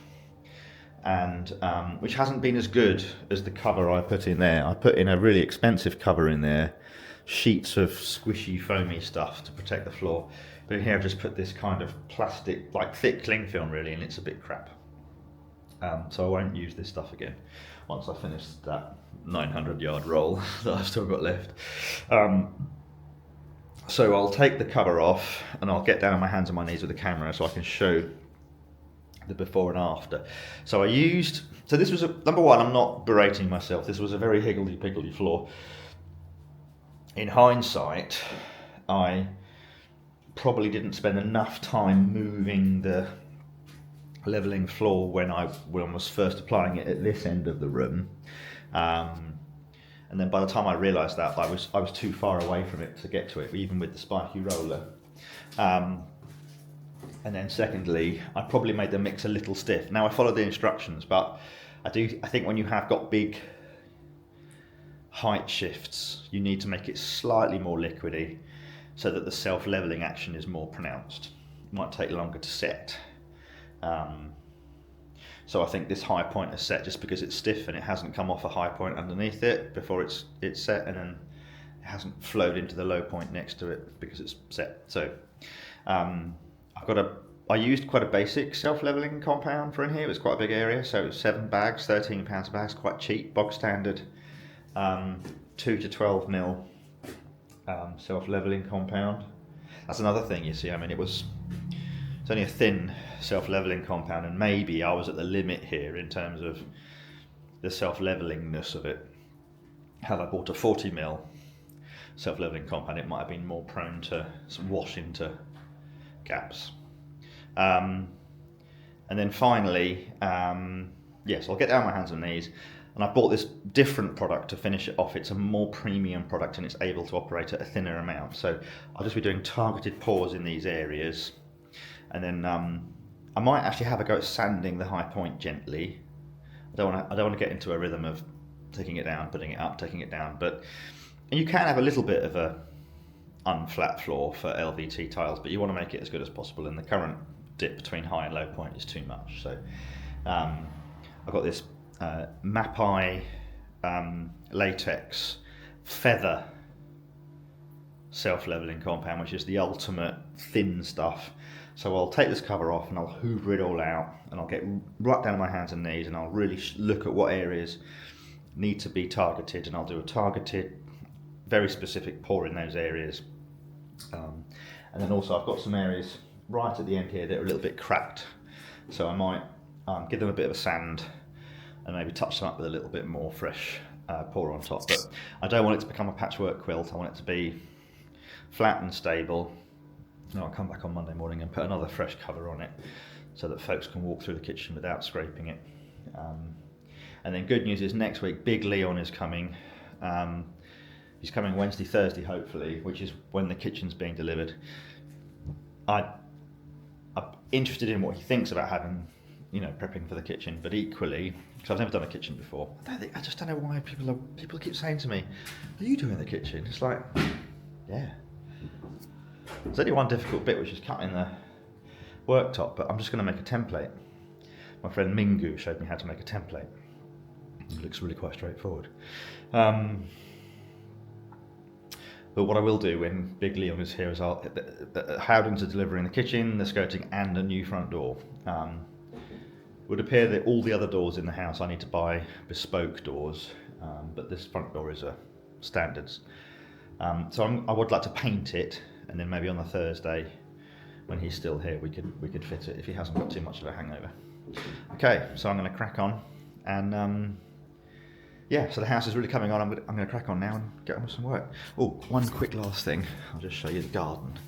Speaker 1: and which hasn't been as good as the cover I put in there. I put in a really expensive cover in there, sheets of squishy foamy stuff to protect the floor. But here I've just put this kind of plastic, like thick cling film really, and it's a bit crap. So I won't use this stuff again once I finish that 900-yard roll that I've still got left. So I'll take the cover off and I'll get down on my hands and my knees with the camera so I can show the before and after. So this was number one, I'm not berating myself, this was a very higgledy-piggledy floor. In hindsight, I probably didn't spend enough time moving the leveling floor when I was first applying it at this end of the room, and then by the time I realised that, I was too far away from it to get to it, even with the spiky roller. And then secondly, I probably made the mix a little stiff. Now I followed the instructions, but I think when you have got big height shifts, you need to make it slightly more liquidy so that the self-leveling action is more pronounced. It might take longer to set. So I think this high point is set just because it's stiff and it hasn't come off a high point underneath it before it's set, and then it hasn't flowed into the low point next to it because it's set. So I used quite a basic self-leveling compound for in here. It was quite a big area, so it was 7 bags, £13 a bag, quite cheap, bog standard, 2 to 12 mil self-leveling compound. That's another thing, you see. I mean, it's only a thin self-leveling compound, and maybe I was at the limit here in terms of the self-levelingness of it. Had I bought a 40 mil self-leveling compound, it might have been more prone to wash into gaps. And then finally, yes, I'll get down on my hands and knees, and I bought this different product to finish it off. It's a more premium product and it's able to operate at a thinner amount. So I'll just be doing targeted pours in these areas. And then I might actually have a go at sanding the high point gently. I don't want to get into a rhythm of taking it down, putting it up, taking it down. But you can have a little bit of a unflat floor for LVT tiles, but you want to make it as good as possible. And the current dip between high and low point is too much. So I've got this Mapai latex feather self-leveling compound, which is the ultimate thin stuff. So I'll take this cover off and I'll hoover it all out, and I'll get right down on my hands and knees, and I'll really look at what areas need to be targeted, and I'll do a targeted, very specific pour in those areas. And then also I've got some areas right at the end here that are a little bit cracked, so I might give them a bit of a sand and maybe touch them up with a little bit more fresh pour on top. But I don't want it to become a patchwork quilt. I want it to be flat and stable. And I'll come back on Monday morning and put another fresh cover on it so that folks can walk through the kitchen without scraping it. And then good news is next week Big Leon is coming. He's coming Wednesday, Thursday hopefully, which is when the kitchen's being delivered. I'm interested in what he thinks about having, prepping for the kitchen, but equally, because I've never done a kitchen before, I just don't know why people keep saying to me, "Are you doing the kitchen?" It's like, yeah. There's only one difficult bit, which is cutting the worktop, but I'm just going to make a template. My friend Mingu showed me how to make a template. It looks really quite straightforward. But what I will do when Big Leon is here is Howdens are delivering the kitchen, the skirting, and a new front door. It would appear that all the other doors in the house I need to buy bespoke doors, but this front door is a standards. So I would like to paint it, and then maybe on the Thursday when he's still here, we could fit it if he hasn't got too much of a hangover. Okay, so I'm going to crack on, and yeah, so the house is really coming on. I'm going to crack on now and get on with some work. Oh, one quick last thing. I'll just show you the garden.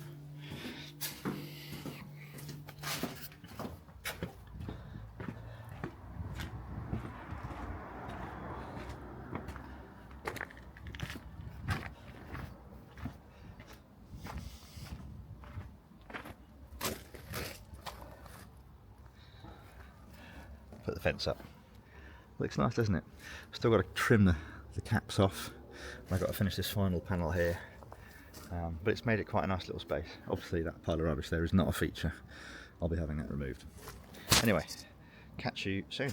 Speaker 1: Put the fence up. Looks nice, doesn't it? Still got to trim the caps off. I've got to finish this final panel here, but it's made it quite a nice little space. Obviously that pile of rubbish there is not a feature. I'll be having that removed. Anyway, catch you soon.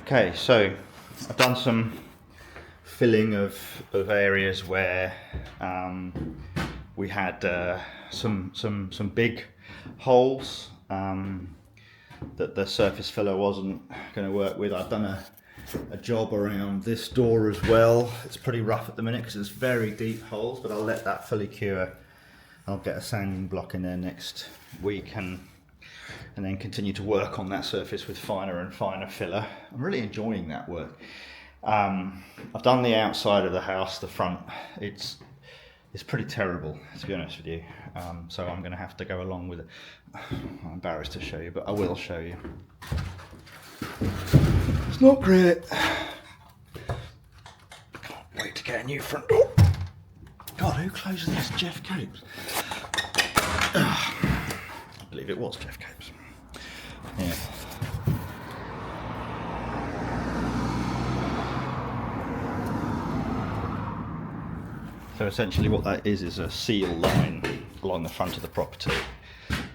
Speaker 1: Okay, so I've done some filling of areas where we had some big holes that the surface filler wasn't going to work with. I've done a job around this door as well. It's pretty rough at the minute because it's very deep holes, but I'll let that fully cure. I'll get a sanding block in there next week and then continue to work on that surface with finer and finer filler. I'm really enjoying that work. I've done the outside of the house, the front. It's pretty terrible, to be honest with you. So I'm going to have to go along with it. I'm embarrassed to show you, but I will show you. It's not great. Can't wait to get a new front door. God, who closes this? Jeff Capes. I believe it was Jeff Capes. Yeah. So essentially what that is a seal line along the front of the property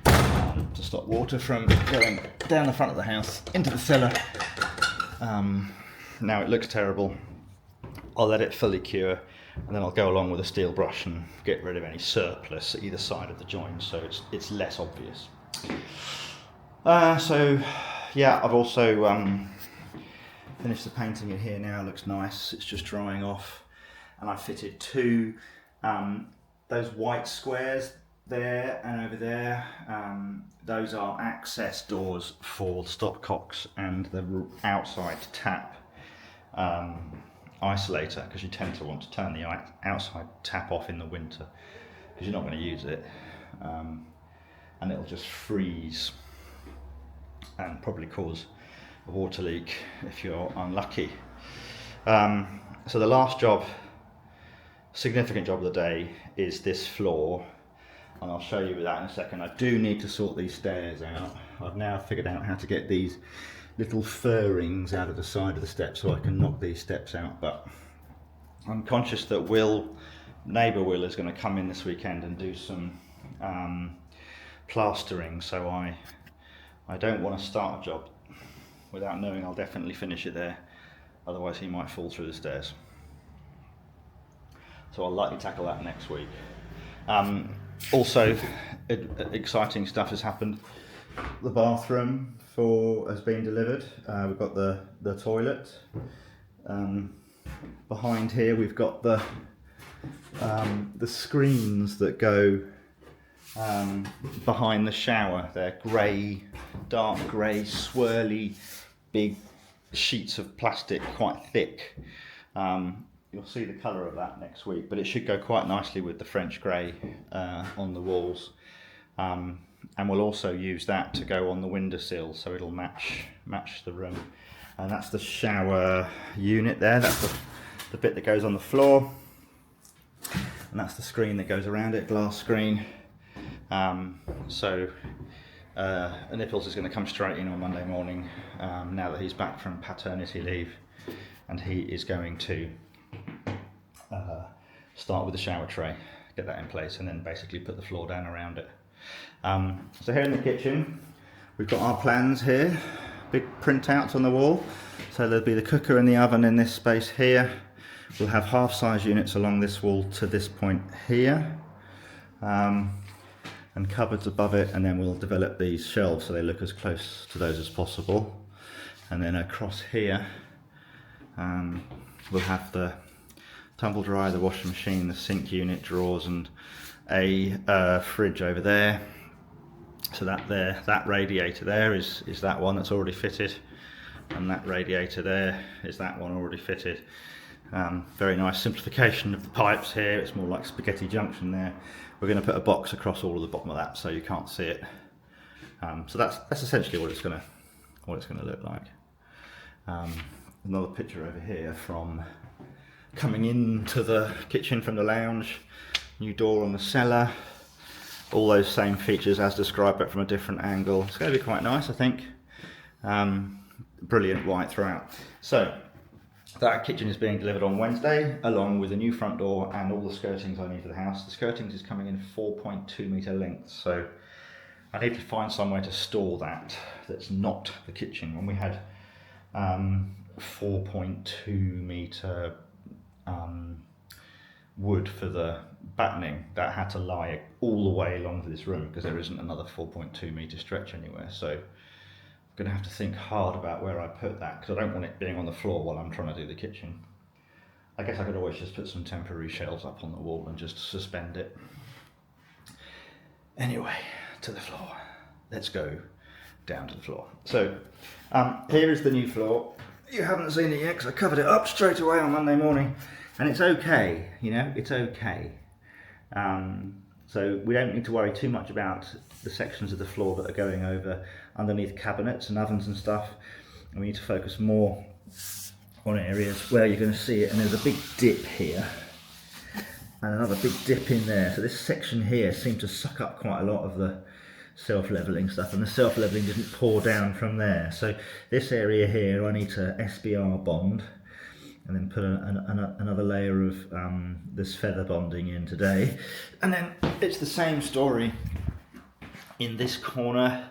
Speaker 1: to stop water from going down the front of the house into the cellar. Now it looks terrible. I'll let it fully cure and then I'll go along with a steel brush and get rid of any surplus either side of the joint so it's less obvious. So yeah, I've also finished the painting in here now. It looks nice. It's just drying off, and I fitted two those white squares there and over there. Those are access doors for stopcocks and the outside tap isolator, because you tend to want to turn the outside tap off in the winter because you're not going to use it, and it'll just freeze and probably cause a water leak if you're unlucky. So the last job, significant job of the day, is this floor, and I'll show you that in a second. I do need to sort these stairs out. I've now figured out how to get these little furrings out of the side of the steps so I can knock these steps out, but I'm conscious that neighbour Will is going to come in this weekend and do some plastering, so I don't want to start a job without knowing I'll definitely finish it there, otherwise he might fall through the stairs. So I'll likely tackle that next week. Also, exciting stuff has happened. The bathroom has been delivered. We've got the toilet. Behind here we've got the screens that go behind the shower. They're grey, dark grey, swirly, big sheets of plastic, quite thick. You'll see the colour of that next week, but it should go quite nicely with the French grey on the walls. And we'll also use that to go on the windowsill, so it'll match the room. And that's the shower unit there. That's the bit that goes on the floor, and that's the screen that goes around it, glass screen. So Nipples is going to come straight in on Monday morning now that he's back from paternity leave, and he is going to start with the shower tray, get that in place, and then basically put the floor down around it. So here in the kitchen, we've got our plans here, big printouts on the wall. So there'll be the cooker and the oven in this space here. We'll have half-size units along this wall to this point here, and cupboards above it, and then we'll develop these shelves so they look as close to those as possible. And then across here, we'll have the tumble dryer, the washing machine, the sink unit, drawers, and a fridge over there. So that radiator there is that one that's already fitted, and that radiator there is that one already fitted. Very nice simplification of the pipes here. It's more like spaghetti junction there. We're going to put a box across all of the bottom of that so you can't see it. So that's essentially what it's going to look like. Another picture over here from coming into the kitchen from the lounge. New door on the cellar. All those same features as described, but from a different angle. It's going to be quite nice, I think. Brilliant white throughout. So that kitchen is being delivered on Wednesday, along with a new front door and all the skirtings I need for the house. The skirtings is coming in 4.2 metre lengths, so I need to find somewhere to store that's not the kitchen. When we had 4.2 metre wood for the battening, that had to lie all the way along this room because there isn't another 4.2 metre stretch anywhere. So I'm going to have to think hard about where I put that, because I don't want it being on the floor while I'm trying to do the kitchen. I guess I could always just put some temporary shelves up on the wall and just suspend it. Anyway, to the floor. Let's go down to the floor. So here is the new floor. You haven't seen it yet because I covered it up straight away on Monday morning, and it's okay, you know, it's okay. So we don't need to worry too much about the sections of the floor that are going over underneath cabinets and ovens and stuff, and we need to focus more on areas where you're going to see it. And there's a big dip here and another big dip in there, so this section here seemed to suck up quite a lot of the self-leveling stuff, and the self-leveling didn't pour down from there. So this area here I need to SBR bond and then put another layer of this feather bonding in today. And then it's the same story in this corner,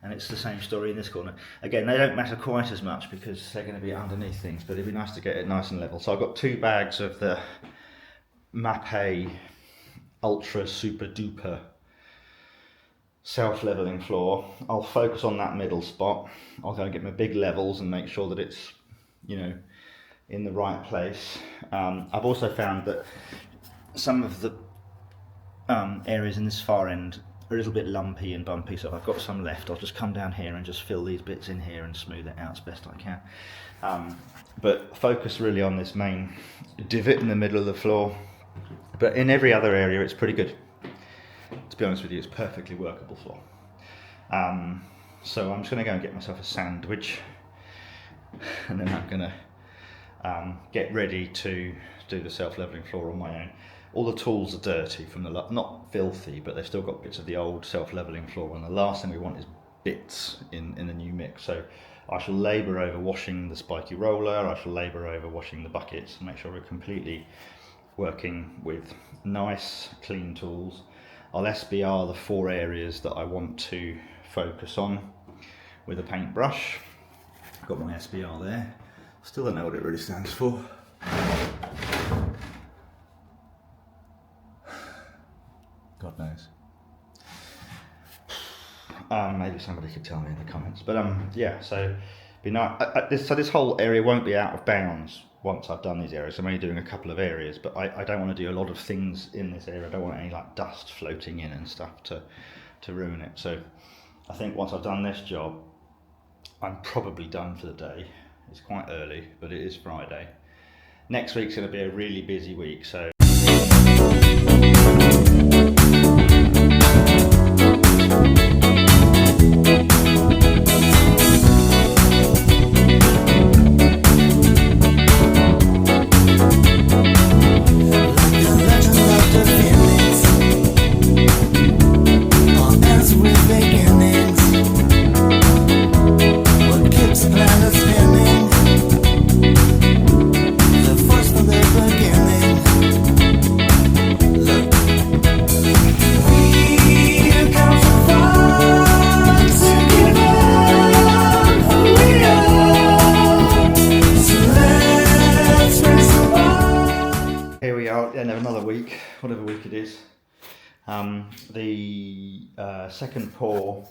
Speaker 1: and it's the same story in this corner. Again, they don't matter quite as much because they're going to be underneath things, but it'd be nice to get it nice and level. So I've got 2 bags of the Mapei Ultra Super Duper self-leveling floor. I'll focus on that middle spot. I'll go and get my big levels and make sure that it's, you know, in the right place. I've also found that some of the areas in this far end are a little bit lumpy and bumpy, so if I've got some left, I'll just come down here and just fill these bits in here and smooth it out as best I can. But focus really on this main divot in the middle of the floor. But in every other area it's pretty good. To be honest with you, it's perfectly workable floor. So I'm just going to go and get myself a sandwich, and then I'm going to get ready to do the self-leveling floor on my own. All the tools are dirty from the not filthy, but they've still got bits of the old self-leveling floor, and the last thing we want is bits in the new mix. So I shall labour over washing the spiky roller, I shall labour over washing the buckets and make sure we're completely working with nice clean tools. I'll SBR the 4 areas that I want to focus on with a paintbrush. I've got my SBR there. Still don't know what it really stands for. God knows. Maybe somebody could tell me in the comments. But yeah, so be nice. So this whole area won't be out of bounds once I've done these areas. I'm only doing a couple of areas, but I don't want to do a lot of things in this area. I don't want any like dust floating in and stuff to ruin it. So I think once I've done this job, I'm probably done for the day. It's quite early, but it is Friday. Next week's going to be a really busy week, so
Speaker 2: As with beginnings.
Speaker 1: Here we are at the end of another week, whatever week it is. The second pour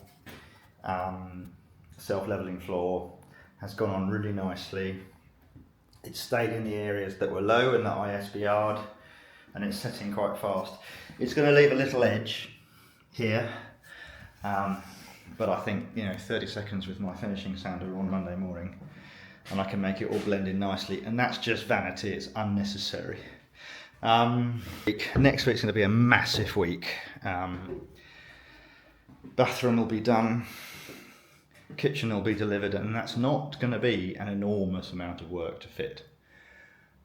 Speaker 1: self-leveling floor has gone on really nicely. It stayed in the areas that were low in the ISB yard, and it's setting quite fast. It's going to leave a little edge here, but I think 30 seconds with my finishing sander on Monday morning and I can make it all blend in nicely, and that's just vanity, it's unnecessary. Next week's going to be a massive week. Bathroom will be done, kitchen will be delivered, and that's not going to be an enormous amount of work to fit.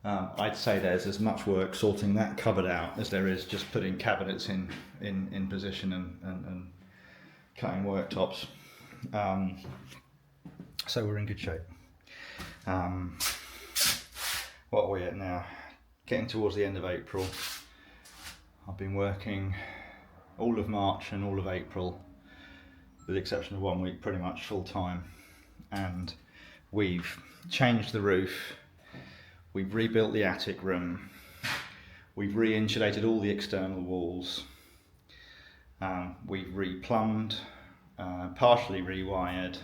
Speaker 1: I'd say there's as much work sorting that cupboard out as there is just putting cabinets in position and cutting worktops. So we're in good shape. What are we at now? Getting towards the end of April. I've been working all of March and all of April, with the exception of 1 week, pretty much full time. And we've changed the roof, we've rebuilt the attic room, we've re-insulated all the external walls, we've replumbed, partially rewired,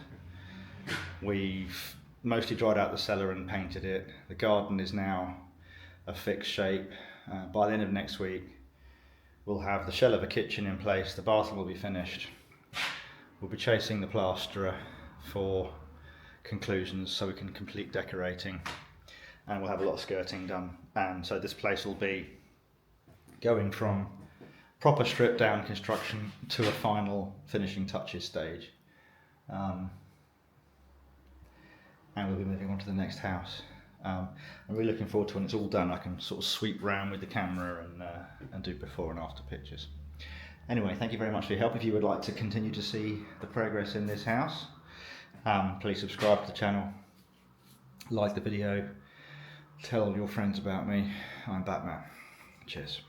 Speaker 1: we've mostly dried out the cellar and painted it. The garden is now a fixed shape. By the end of next week we'll have the shell of a kitchen in place, the bathroom will be finished. We'll be chasing the plasterer for conclusions so we can complete decorating, and we'll have a lot of skirting done. And so this place will be going from proper stripped down construction to a final finishing touches stage. And we'll be moving on to the next house. I'm really looking forward to when it's all done. I can sort of sweep round with the camera and do before and after pictures. Anyway, thank you very much for your help. If you would like to continue to see the progress in this house, please subscribe to the channel, like the video, tell your friends about me. I'm Batman. Cheers.